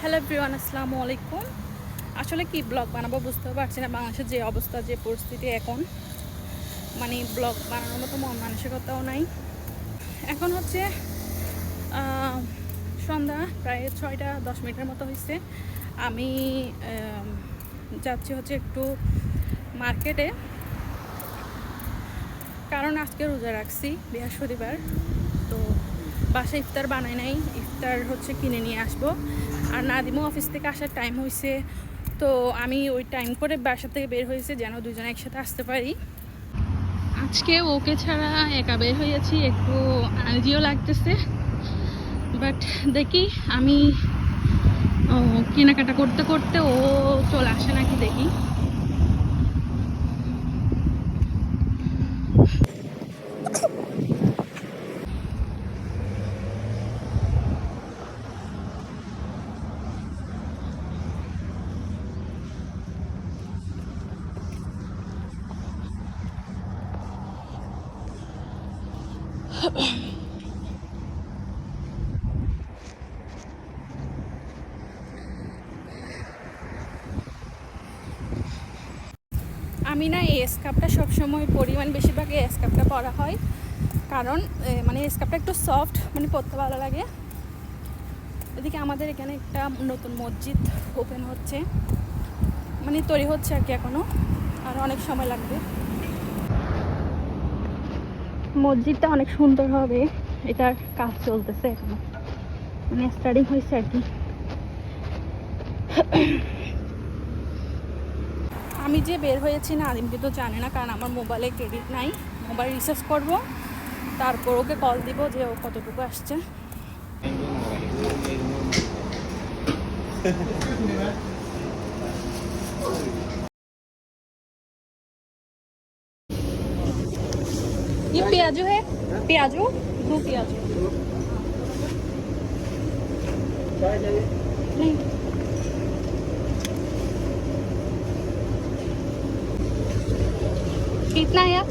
Hello everyone, আসসালামু আলাইকুম। আসলে কি ব্লগ বানাবো বুঝতে পারছি না। বাংলাদেশের যে অবস্থা, যে পরিস্থিতি এখন, মানে ব্লগ বানানোর মতো মন মানসিকতাও নাই। এখন হচ্ছে সন্ধ্যা প্রায় 6টা 10 মিনিটের মতো হয়েছে। আমি যাচ্ছি হচ্ছে একটু মার্কেটে, কারণ আজকে রোজা রাখছি বৃহস্পতিবার। তো বাসায় ইফতার বানাই নাই, ইফতার হচ্ছে কিনে নিয়ে আসবো। আর নাদিমও অফিস থেকে আসার টাইম হয়েছে, তো আমি ওই টাইম করে বাসা থেকে বের হয়েছে যেন দুজনে একসাথে আসতে পারি। আজকে ওকে ছাড়া একা বের হয়েছি, একটু আনজিও লাগতেছে। বাট দেখি আমি কেনাকাটা করতে করতে ও চলে আসে নাকি দেখি। আমি না এই স্কার্ফটা সবসময় পরি, মানে বেশিরভাগ এই স্কার্ফটা পরা হয়, কারণ মানে স্কার্ফটা একটু সফট, মানে পরতে ভালো লাগে। এদিকে আমাদের এখানে একটা নতুন মসজিদ ওপেন হচ্ছে, মানে তৈরি হচ্ছে আর কি, এখনও আর অনেক সময় লাগবে। মসজিদটা অনেক সুন্দর হবে, এটার কাজ চলতেছে এখনো, মানে স্টার্টিং হয়েছে আর কি। আমি যে বের হয়েছি না, আদিম কিন্তু জানে না, কারণ আমার মোবাইলে ক্রেডিট নাই। মোবাইল রিচার্জ করব, তারপর ওকে কল দিব যে ও কতটুকু আসছে। ये प्याजो है, प्याजो 2 प्याजो नहीं। कितना है आप?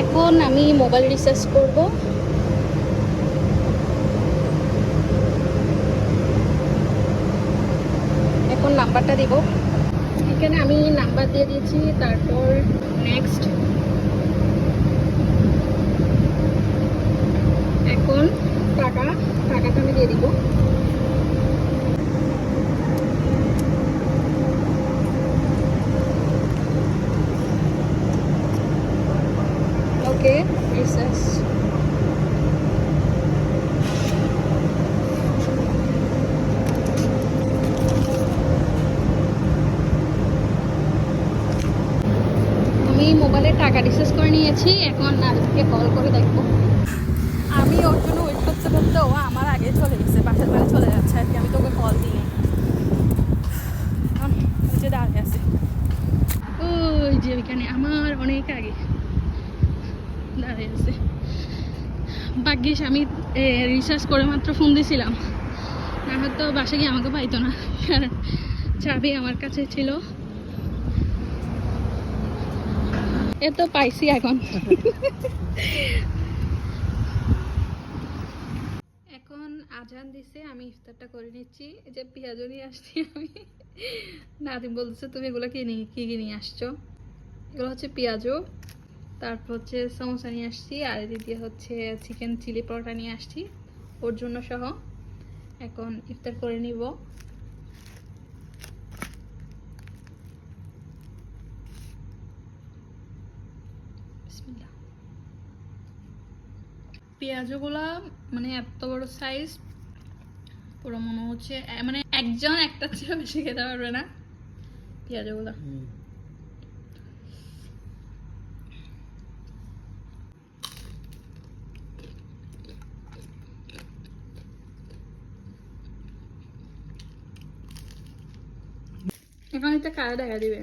এখন আমি মোবাইল রিচার্জ করব। এখন নাম্বারটা দিব, এখানে আমি নাম্বার দিয়ে দিয়েছি, তারপর নেক্সট। এখন টাকাটা আমি দিয়ে দিব। ওকে, রিচার্জ। আমি মোবাইলে টাকা রিচার্জ করে নিয়েছি, এখন নাদিমকে কল করে দেখবো। আমি ওর জন্য ওয়েট করতে করতে ও আমার আগে চলে গেছে, বাসার বাড়ি চলে যাচ্ছে আর কি। আমি তোকে কল দিই, নিচে দাঁড়িয়ে আছে ওই যে ওইখানে আমার অনেক আগে দাঁড়িয়ে আছে। ভাগ্যিস আমি রিচার্জ করে মাত্র ফোন দিয়েছিলাম, না হয়তো বাসা গিয়ে আমাকে পাইতো না, কারণ চাবি আমার কাছে ছিল। এ তো পাইছি এখন। এখন আজান দিছে, আমি ইফতারটা করে নিচ্ছি। এই যে পেঁয়াজও নিয়ে আসছি আমি। নাদিম বলতেছে তুমি এগুলো কি নিয়ে আসছো? এগুলো হচ্ছে পেঁয়াজও, তারপর হচ্ছে সমোসা নিয়ে আসছি, আর এদিকে হচ্ছে চিকেন চিলি পরোটা নিয়ে আসছি ওর জন্য সহ। এখন ইফতার করে নিব। বিসমিল্লাহ। পেঁয়াজগুলা মানে এত বড় সাইজ, পুরো মনে হচ্ছে মানে একজন একটা চেয়ে বেশি খেতে পারবে না পেঁয়াজগুলা। এখন এটা কারা দেখা দিবে।